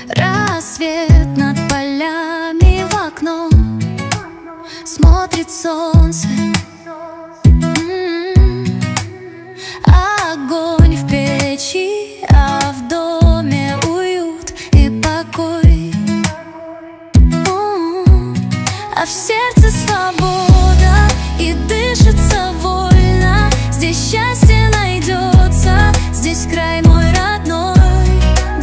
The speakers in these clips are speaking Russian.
Рассвет над полями в окно, смотрит солнце. Огонь в печи, а в доме уют и покой. А в сердце свобода, и дышится вольно. Здесь счастье найдется, здесь край мой родной.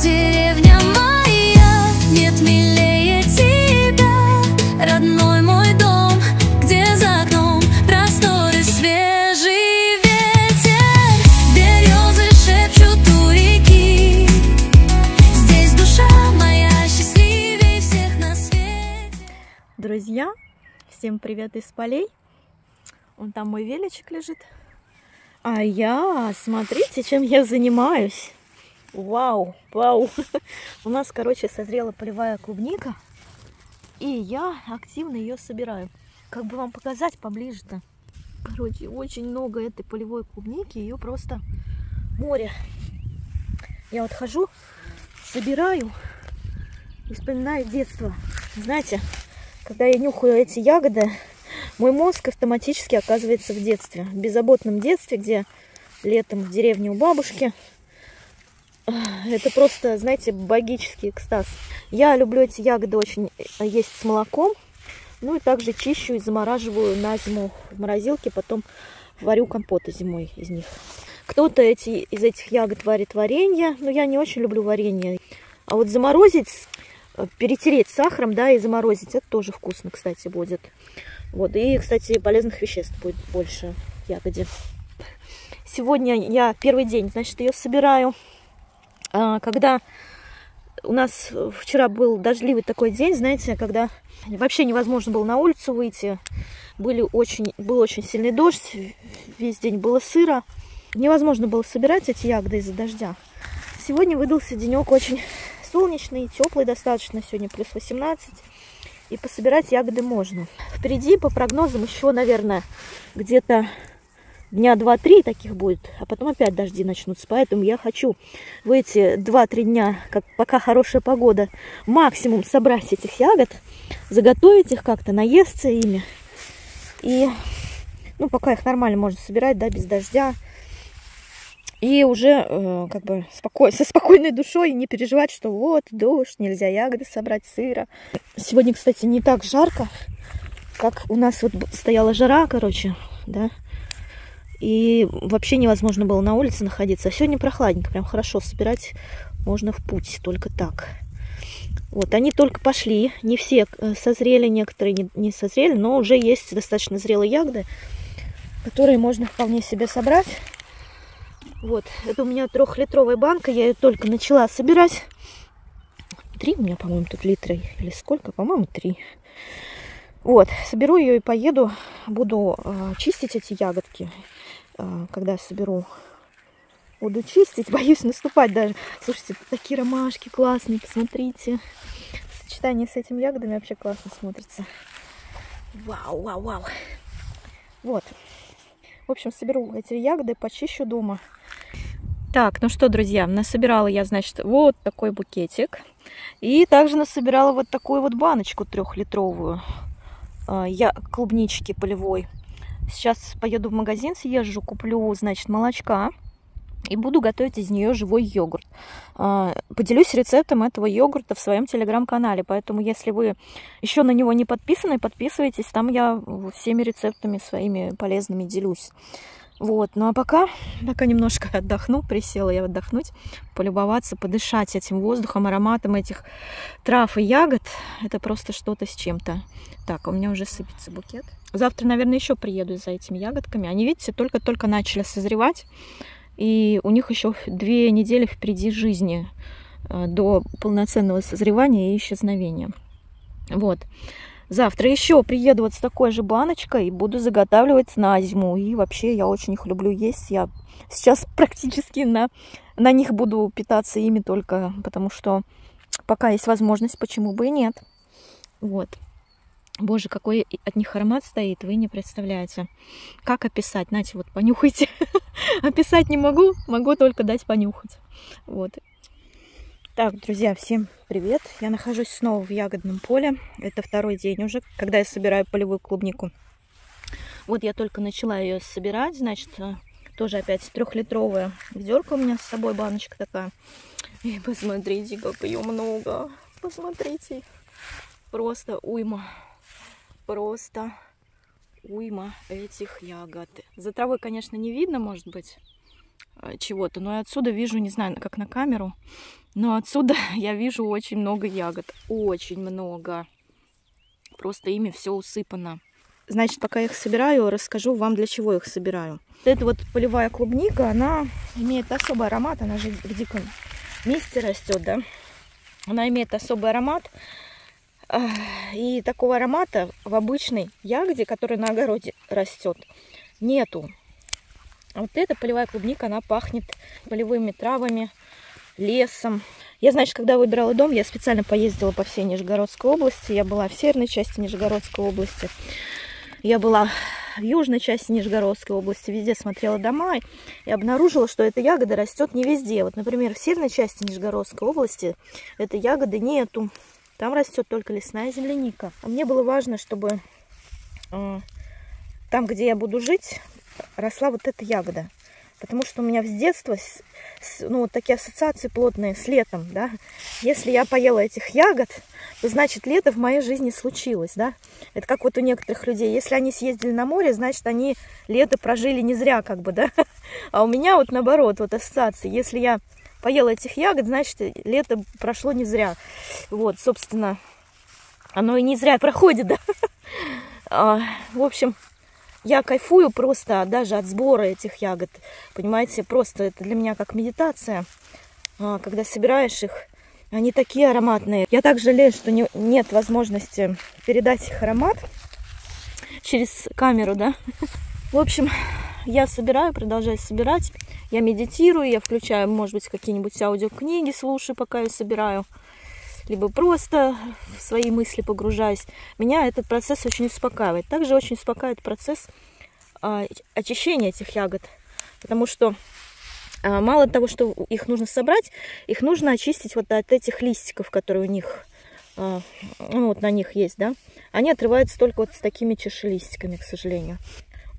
Деревня моя, нет милее тебя. Родной мой дом, где за окном просторы, свежий ветер. Березы шепчут у реки. Здесь душа моя счастливее всех на свете. Друзья, всем привет из полей. Вон там мой величек лежит. А я, смотрите, чем я занимаюсь. Вау, вау. У нас, короче, созрела полевая клубника. И я активно ее собираю. Как бы вам показать поближе-то. Короче, очень много этой полевой клубники. Ее просто море. Я вот хожу, собираю и вспоминаю детство. Знаете, когда я нюхаю эти ягоды, мой мозг автоматически оказывается в детстве. В беззаботном детстве, где летом в деревне у бабушки. Это просто, знаете, богический экстаз. Я люблю эти ягоды очень есть с молоком. Ну и также чищу и замораживаю на зиму в морозилке. Потом варю компоты зимой из них. Кто-то из этих ягод варит варенье. Но я не очень люблю варенье. А вот заморозить, перетереть сахаром, да, и заморозить, это тоже вкусно, кстати, будет. Вот, и, кстати, полезных веществ будет больше в ягоде. Сегодня я первый день, значит, ее собираю. Когда у нас вчера был дождливый такой день, знаете, когда вообще невозможно было на улицу выйти. Был очень сильный дождь, весь день было сыро. Невозможно было собирать эти ягоды из-за дождя. Сегодня выдался денек очень солнечный, теплый достаточно, сегодня плюс 18. И пособирать ягоды можно. Впереди, по прогнозам, еще, наверное, где-то дня 2-3 таких будет. А потом опять дожди начнутся. Поэтому я хочу в эти 2-3 дня, пока хорошая погода, максимум собрать этих ягод, заготовить их как-то, наесться ими. И, ну, пока их нормально можно собирать, да, без дождя. И уже как бы со спокойной душой не переживать, что вот дождь, нельзя ягоды собрать, сыро. Сегодня, кстати, не так жарко, как у нас вот стояла жара, короче, да. И вообще невозможно было на улице находиться. А сегодня прохладненько, прям хорошо собирать можно в путь, только так. Вот, они только пошли, не все созрели, некоторые не созрели, но уже есть достаточно зрелые ягоды, которые можно вполне себе собрать. Вот, это у меня 3-литровая банка, я ее только начала собирать. 3 у меня, по-моему, тут литра, или сколько? По-моему, 3. Вот, соберу ее и поеду, буду чистить эти ягодки, когда соберу. Буду чистить, боюсь наступать даже. Слушайте, такие ромашки классные, посмотрите. В сочетании с этими ягодами вообще классно смотрится. Вау, вау, вау. Вот. В общем, соберу эти ягоды, почищу дома. Так, ну что, друзья, насобирала я, значит, вот такой букетик. И также насобирала вот такую вот баночку 3-литровую клубнички полевой. Сейчас поеду в магазин, съезжу, куплю, значит, молочка. И буду готовить из нее живой йогурт. Поделюсь рецептом этого йогурта в своем телеграм-канале. Поэтому, если вы еще на него не подписаны, подписывайтесь. Там я всеми рецептами своими полезными делюсь. Вот. Ну а пока немножко отдохну. Присела я отдохнуть, полюбоваться, подышать этим воздухом, ароматом этих трав и ягод. Это просто что-то с чем-то. Так, у меня уже сыпется букет. Завтра, наверное, еще приеду за этими ягодками. Они, видите, только-только начали созревать. И у них еще 2 недели впереди жизни до полноценного созревания и исчезновения. Вот. Завтра еще приеду вот с такой же баночкой и буду заготавливать на зиму. И вообще я очень их люблю есть. Я сейчас практически на них буду питаться ими только потому, что пока есть возможность, почему бы и нет. Вот. Боже, какой от них аромат стоит, вы не представляете. Как описать? Знаете, вот понюхайте. Описать не могу, могу только дать понюхать. Вот. Так, друзья, всем привет! Я нахожусь снова в ягодном поле. Это второй день уже, когда я собираю полевую клубнику. Вот я только начала ее собирать, значит, тоже опять 3-литровая ведерко у меня с собой, баночка такая. И посмотрите, как ее много. Посмотрите, просто уйма. Просто уйма этих ягод. За травой, конечно, не видно, может быть, чего-то, но я отсюда вижу, не знаю, как на камеру, но отсюда я вижу очень много ягод. Очень много. Просто ими все усыпано. Значит, пока я их собираю, расскажу вам, для чего я их собираю. Эта вот полевая клубника, она имеет особый аромат. Она же в диком месте растет, да? Она имеет особый аромат. И такого аромата в обычной ягоде, которая на огороде растет, нету. Вот эта полевая клубника, она пахнет полевыми травами, лесом. Я, значит, когда выбирала дом, я специально поездила по всей Нижегородской области. Я была в северной части Нижегородской области. Я была в южной части Нижегородской области. Везде смотрела дома и обнаружила, что эта ягода растет не везде. Вот, например, в северной части Нижегородской области этой ягоды нету. Там растет только лесная земляника. А мне было важно, чтобы там, где я буду жить, росла вот эта ягода. Потому что у меня с детства вот такие ассоциации плотные с летом, да. Если я поела этих ягод, то значит лето в моей жизни случилось, да. Это как вот у некоторых людей. Если они съездили на море, значит они лето прожили не зря, как бы, да. А у меня вот наоборот, вот ассоциации. Если я поела этих ягод, значит лето прошло не зря. Вот, собственно, оно и не зря проходит, да. В общем, я кайфую просто даже от сбора этих ягод. Понимаете, просто это для меня как медитация. Когда собираешь их, они такие ароматные. Я так жалею, что нет возможности передать их аромат через камеру, да. В общем, я собираю, продолжаю собирать. Я медитирую, я включаю, может быть, какие-нибудь аудиокниги, слушаю, пока я собираю. Либо просто в свои мысли погружаюсь. Меня этот процесс очень успокаивает. Также очень успокаивает процесс очищения этих ягод. Потому что мало того, что их нужно собрать, их нужно очистить вот от этих листиков, которые у них, ну, вот на них есть, да. Они отрываются только вот с такими чашелистиками, к сожалению.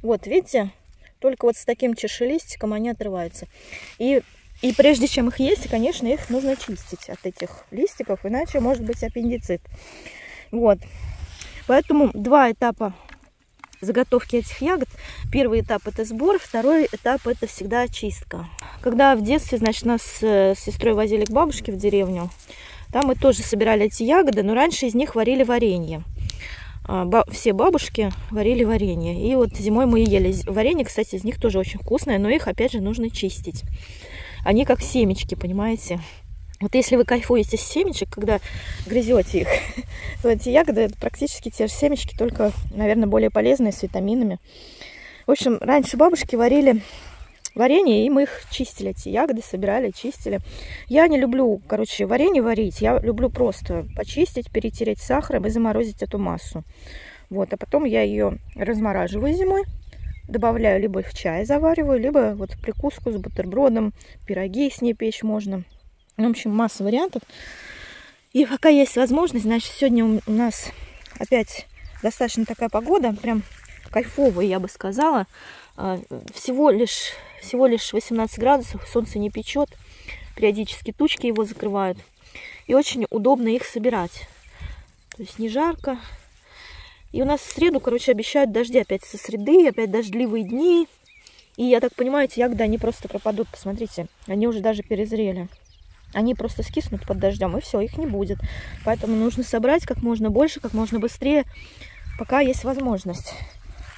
Вот, видите, только вот с таким чашелистиком они отрываются. И прежде чем их есть, конечно, их нужно чистить от этих листиков, иначе может быть аппендицит. Вот. Поэтому два этапа заготовки этих ягод. Первый этап — это сбор, второй этап — это всегда очистка. Когда в детстве, значит, нас с сестрой возили к бабушке в деревню, там мы тоже собирали эти ягоды, но раньше из них варили варенье. Все бабушки варили варенье. И вот зимой мы ели варенье, кстати, из них тоже очень вкусное, но их, опять же, нужно чистить. Они как семечки, понимаете? Вот если вы кайфуете с семечек, когда грызете их, то эти ягоды — это практически те же семечки, только, наверное, более полезные, с витаминами. В общем, раньше бабушки варили варенье, и мы их чистили, эти ягоды собирали, чистили. Я не люблю, короче, варенье варить. Я люблю просто почистить, перетереть сахаром и заморозить эту массу. Вот, а потом я ее размораживаю зимой. Добавляю, либо в чай завариваю, либо вот в прикуску с бутербродом, пироги с ней печь можно. В общем, масса вариантов. И пока есть возможность, значит, сегодня у нас опять достаточно такая погода, прям кайфовая, я бы сказала. Всего лишь 18 градусов, солнце не печет, периодически тучки его закрывают. И очень удобно их собирать. То есть не жарко. И у нас в среду, короче, обещают дожди опять со среды, опять дождливые дни. И я так понимаю, эти ягоды, они просто пропадут. Посмотрите, они уже даже перезрели. Они просто скиснут под дождем, и все, их не будет. Поэтому нужно собрать как можно больше, как можно быстрее, пока есть возможность.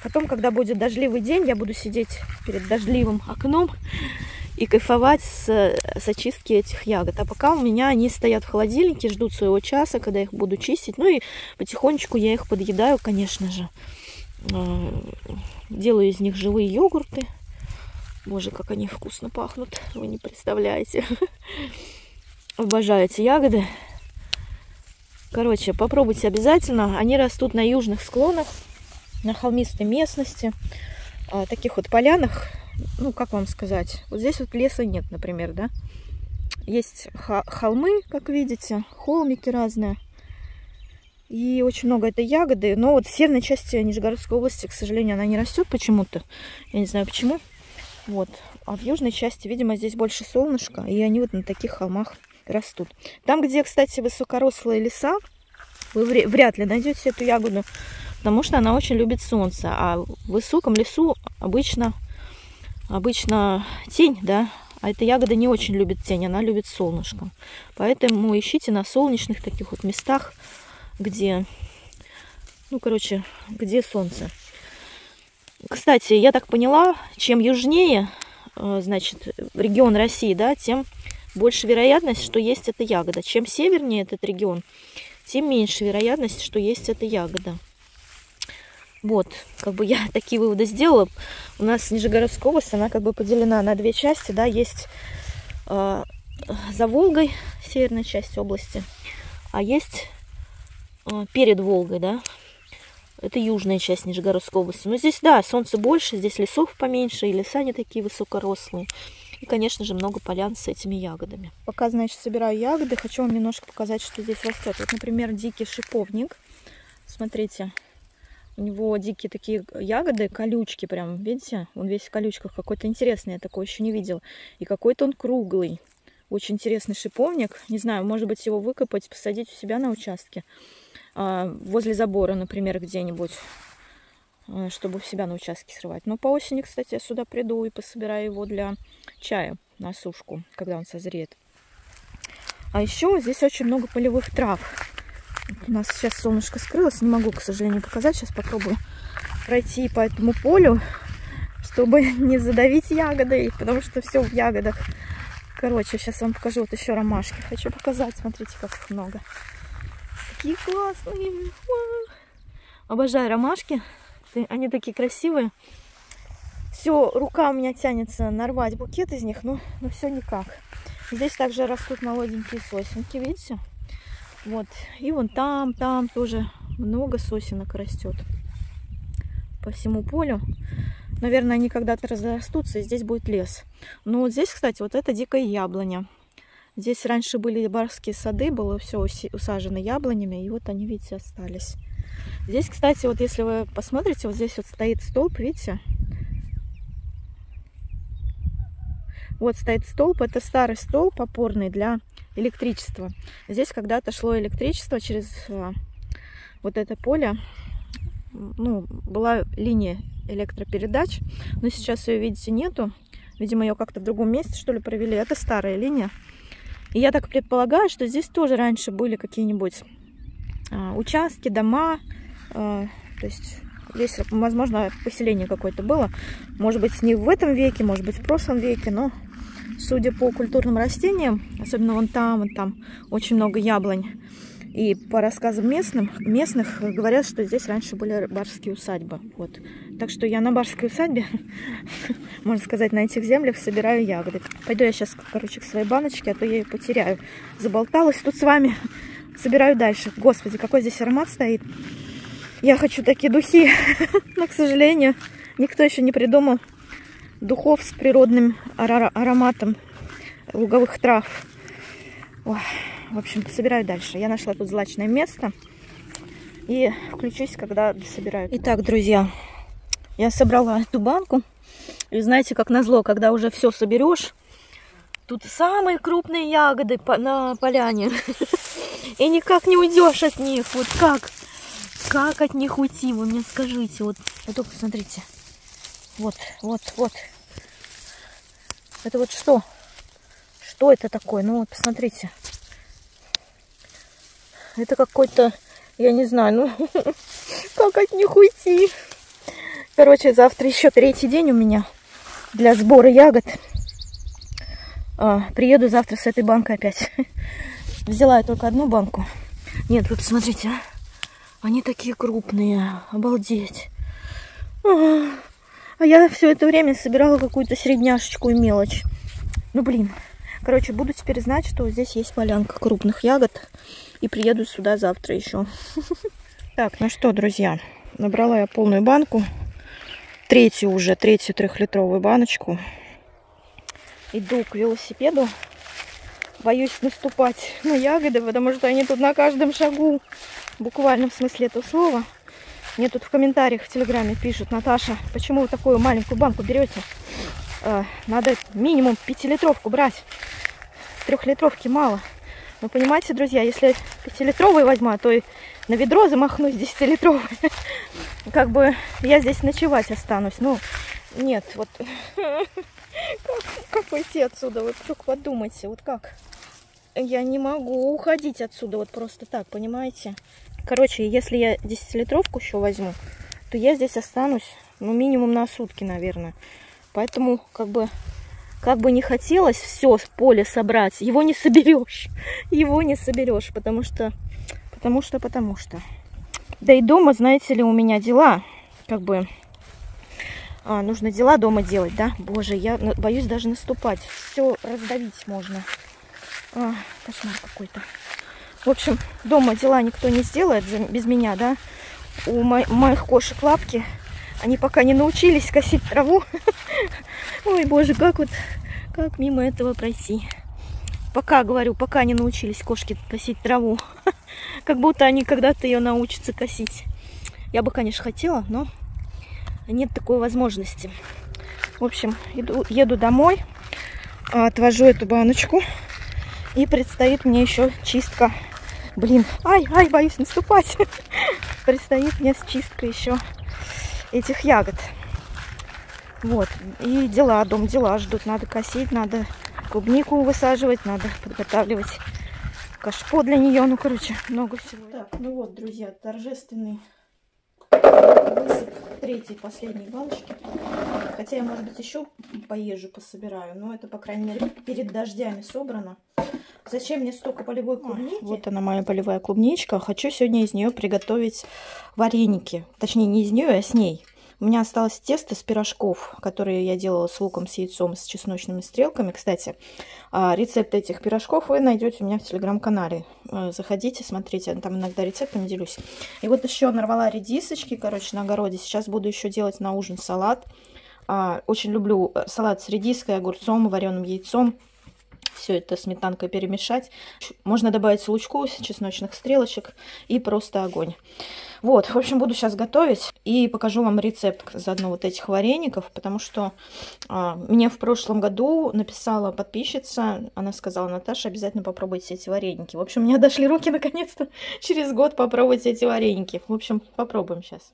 Потом, когда будет дождливый день, я буду сидеть перед дождливым окном и кайфовать с очистки этих ягод. А пока у меня они стоят в холодильнике, ждут своего часа, когда их буду чистить. Ну и потихонечку я их подъедаю, конечно же. Делаю из них живые йогурты. Боже, как они вкусно пахнут, вы не представляете. Обожаю эти ягоды. Короче, попробуйте обязательно. Они растут на южных склонах, на холмистой местности, таких вот полянах. Ну, как вам сказать, вот здесь вот леса нет, например, да. есть холмы, как видите, холмики разные. И очень много этой ягоды. Но вот в северной части Нижегородской области, к сожалению, она не растет почему-то. Я не знаю почему. Вот. А в южной части, видимо, здесь больше солнышка. И они вот на таких холмах растут. Там, где, кстати, высокорослые леса, вы вряд ли найдете эту ягоду. Потому что она очень любит солнце. А в высоком лесу обычно тень, да. А эта ягода не очень любит тень, она любит солнышко. Поэтому ищите на солнечных таких вот местах, где, ну, короче, где солнце. Кстати, я так поняла, чем южнее, значит, регион России, да, тем больше вероятность, что есть эта ягода. Чем севернее этот регион, тем меньше вероятность, что есть эта ягода. Вот, как бы я такие выводы сделала. У нас Нижегородская область, она как бы поделена на две части, да, есть за Волгой северная часть области, а есть перед Волгой, да, это южная часть Нижегородской области. Но здесь, да, солнца больше, здесь лесов поменьше, и леса не такие высокорослые. И, конечно же, много полян с этими ягодами. Пока, значит, собираю ягоды, хочу вам немножко показать, что здесь растет. Вот, например, дикий шиповник. Смотрите, у него дикие такие ягоды, колючки прям, видите? Он весь в колючках, какой-то интересный, я такой еще не видела. И какой-то он круглый. Очень интересный шиповник. Не знаю, может быть, его выкопать, посадить у себя на участке. Возле забора, например, где-нибудь, чтобы у себя на участке срывать. Но по осени, кстати, я сюда приду и пособираю его для чая на сушку, когда он созреет. А еще здесь очень много полевых трав. У нас сейчас солнышко скрылось, не могу, к сожалению, показать. Сейчас попробую пройти по этому полю, чтобы не задавить ягодой, потому что все в ягодах. Короче, сейчас вам покажу. Вот еще ромашки хочу показать. Смотрите, как их много. Такие классные. Обожаю ромашки. Они такие красивые. Все, рука у меня тянется нарвать букет из них, но все никак. Здесь также растут молоденькие сосенки, видите? Вот. И вон там тоже много сосенок растет по всему полю. Наверное, они когда-то разрастутся, и здесь будет лес. Но вот здесь, кстати, вот это дикая яблоня. Здесь раньше были барские сады, было все усажено яблонями, и вот они, видите, остались. Здесь, кстати, вот если вы посмотрите, вот здесь вот стоит столб, видите? Вот стоит столб, это старый столб опорный для электричества. Здесь когда-то шло электричество через вот это поле. Ну, была линия электропередач, но сейчас ее, видите, нету. Видимо, ее как-то в другом месте, что ли, провели. Это старая линия. И я так предполагаю, что здесь тоже раньше были какие-нибудь участки, дома. То есть здесь, возможно, поселение какое-то было. Может быть, не в этом веке, может быть, в прошлом веке, но судя по культурным растениям, особенно вон там, очень много яблонь. И по рассказам местных говорят, что здесь раньше были барские усадьбы. Вот. Так что я на барской усадьбе, можно сказать, на этих землях собираю ягоды. Пойду я сейчас, короче, к своей баночке, а то я ее потеряю. Заболталась тут с вами. Собираю дальше. Господи, какой здесь аромат стоит. Я хочу такие духи, но, к сожалению, никто еще не придумал духов с природным ароматом луговых трав. Ой. В общем, собираю дальше. Я нашла тут злачное место. И включусь, когда собираю. Итак, друзья, я собрала эту банку. И знаете, как назло, когда уже все соберешь, тут самые крупные ягоды на поляне. И никак не уйдешь от них. Вот как? Как от них уйти? Вы мне скажите. Вот только посмотрите. Вот. Это вот что? Что это такое? Ну вот, посмотрите. Это какой-то, я не знаю, ну, как от них уйти. Короче, завтра еще 3-й день у меня для сбора ягод. Приеду завтра с этой банкой опять. Взяла я только одну банку. Нет, вы посмотрите, они такие крупные, обалдеть. А я все это время собирала какую-то средняшечку и мелочь. Ну, блин. Короче, буду теперь знать, что здесь есть полянка крупных ягод. И приеду сюда завтра еще. Так, ну что, друзья, набрала я полную банку. Третью 3-литровую баночку. Иду к велосипеду. боюсь наступать на ягоды, потому что они тут на каждом шагу, в буквальном смысле этого слова. Мне тут в комментариях в Телеграме пишут: Наташа, почему вы такую маленькую банку берете? Надо минимум 5-литровку брать. 3-литровки мало. Вы понимаете, друзья, если 5-литровый возьму, то и на ведро замахнусь 10-литровый. Как бы я здесь ночевать останусь. Ну, нет, вот как уйти отсюда? Вы только подумайте, вот как? Я не могу уходить отсюда вот просто так, понимаете? Короче, если я 10-литровку еще возьму, то я здесь останусь, ну, минимум на сутки, наверное. Поэтому, как бы не хотелось все с поля собрать, его не соберешь. Его не соберешь, потому что. Да и дома, знаете ли, у меня дела, как бы, нужно дела дома делать, да? Боже, я боюсь даже наступать. Все раздавить можно. Кошмар какой-то. В общем, дома дела никто не сделает без меня, да? У моих кошек лапки, они пока не научились косить траву. Ой, боже, как мимо этого пройти? Пока, говорю, пока не научились кошки косить траву. Как будто они когда-то ее научатся косить. Я бы, конечно, хотела, но нет такой возможности. В общем, еду домой, отвожу эту баночку. И предстоит мне еще чистка. Блин, боюсь наступать. Предстоит мне чистка еще этих ягод. Вот. И дом дела ждут. Надо косить, надо клубнику высаживать, надо подготавливать кашпо для нее. Ну, короче, много всего. Так, ну вот, друзья, торжественный высып третьей, последней баночки. Хотя я, может быть, еще поезжу, пособираю. Но это, по крайней мере, перед дождями собрано. Зачем мне столько полевой клубники? Вот она, моя полевая клубничка. Хочу сегодня из нее приготовить вареники. Точнее, не из нее, а с ней. У меня осталось тесто с пирожков, которые я делала с луком, с яйцом, с чесночными стрелками. Кстати, рецепт этих пирожков вы найдете у меня в Телеграм-канале. Заходите, смотрите, там иногда рецептами делюсь. И вот еще нарвала редисочки, короче, на огороде. Сейчас буду еще делать на ужин салат. Очень люблю салат с редиской, огурцом, вареным яйцом. Все это сметанкой перемешать. Можно добавить лучку, чесночных стрелочек и просто огонь. Вот, в общем, буду сейчас готовить и покажу вам рецепт заодно вот этих вареников, потому что мне в прошлом году написала подписчица, она сказала: Наташа, обязательно попробуйте эти вареники. В общем, у меня дошли руки наконец-то через год попробовать эти вареники. В общем, попробуем сейчас.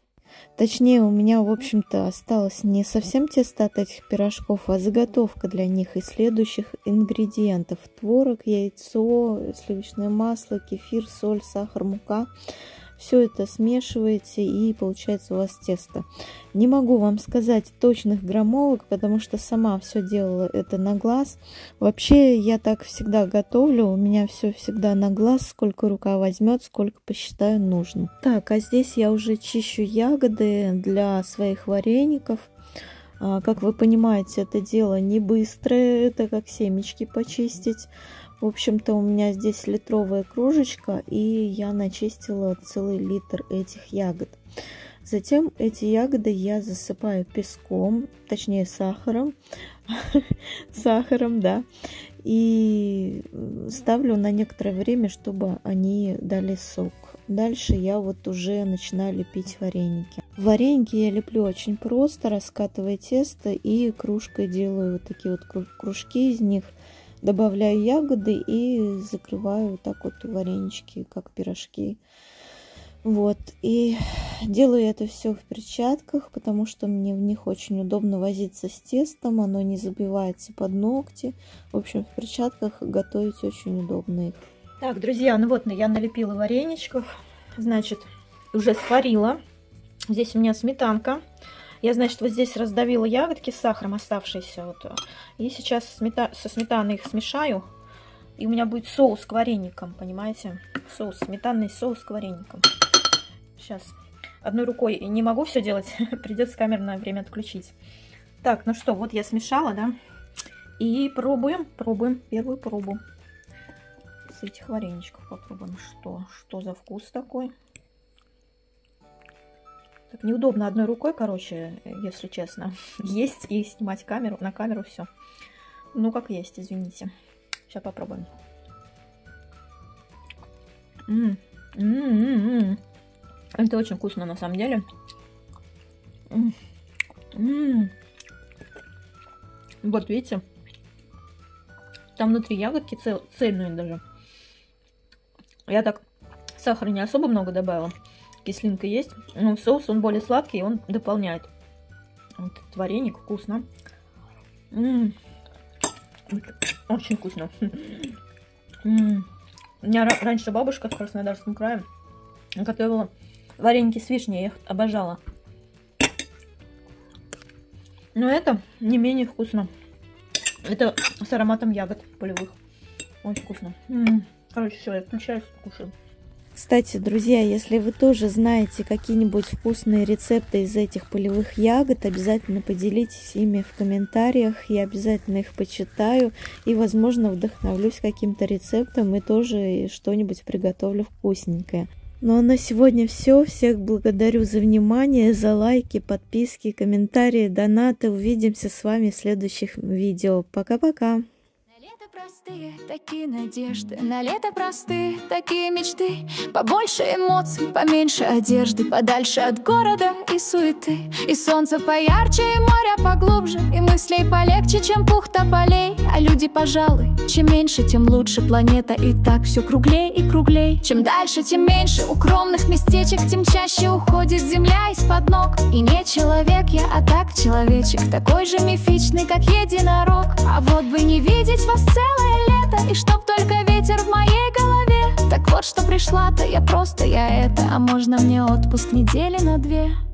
Точнее, у меня, в общем-то, осталось не совсем тесто от этих пирожков, а заготовка для них из следующих ингредиентов: творог, яйцо, сливочное масло, кефир, соль, сахар, мука. Все это смешиваете, и получается у вас тесто. Не могу вам сказать точных граммовок, потому что сама все делала это на глаз. Вообще, я так всегда готовлю. У меня все всегда на глаз. Сколько рука возьмет, сколько посчитаю нужно. Так, а здесь я уже чищу ягоды для своих вареников. Как вы понимаете, это дело не быстрое. Это как семечки почистить. В общем-то, у меня здесь литровая кружечка, и я начистила целый литр этих ягод. Затем эти ягоды я засыпаю песком, точнее сахаром, да, и ставлю на некоторое время, чтобы они дали сок. Дальше я вот уже начинаю лепить вареники. Вареники я леплю очень просто, раскатывая тесто и кружкой делаю вот такие вот кружки из них. Добавляю ягоды и закрываю вот так вот варенички, как пирожки. Вот. И делаю это все в перчатках, потому что мне в них очень удобно возиться с тестом. Оно не забивается под ногти. В общем, в перчатках готовить очень удобно их. Так, друзья, ну вот я налепила вареничков. Значит, уже сварила. Здесь у меня сметанка. Я, значит, вот здесь раздавила ягодки с сахаром оставшиеся. Вот. И сейчас со сметаной их смешаю. И у меня будет соус к вареникам, понимаете? Сметанный соус к вареникам. Сейчас. Одной рукой не могу все делать. Придется камерное время отключить. Так, ну что, вот я смешала, да? И пробуем первую пробу. С этих вареничков попробуем. Что за вкус такой? Так неудобно одной рукой, короче, если честно, есть и снимать камеру, на камеру все. Ну, как есть, извините. Сейчас попробуем. Это очень вкусно на самом деле. Вот видите, там внутри ягодки цельные даже. Я так сахара не особо много добавила, кислинка есть, но соус он более сладкий, он дополняет. Вот вареник вкусно. Очень вкусно. У меня раньше бабушка в Краснодарском крае готовила вареники с вишней, я их обожала. Но это не менее вкусно. Это с ароматом ягод полевых. Очень вкусно. Короче, все, я включаюсь, кушаю. Кстати, друзья, если вы тоже знаете какие-нибудь вкусные рецепты из этих полевых ягод, обязательно поделитесь ими в комментариях. Я обязательно их почитаю и, возможно, вдохновлюсь каким-то рецептом и тоже что-нибудь приготовлю вкусненькое. Ну а на сегодня все. Всех благодарю за внимание, за лайки, подписки, комментарии, донаты. Увидимся с вами в следующих видео. Пока-пока! Простые такие надежды, на лето простые такие мечты. Побольше эмоций, поменьше одежды, подальше от города и суеты. И солнце поярче, и море поглубже, и мыслей полегче, чем пух тополей. А люди, пожалуй, чем меньше, тем лучше. Планета и так все круглей и круглей. Чем дальше, тем меньше укромных местечек, тем чаще уходит земля из-под ног. И не человек я, а так человечек, такой же мифичный, как единорог. А вот бы не видеть вас целое лето, и чтоб только ветер в моей голове. Так вот, что пришла-то, я это. А можно мне отпуск недели на 2?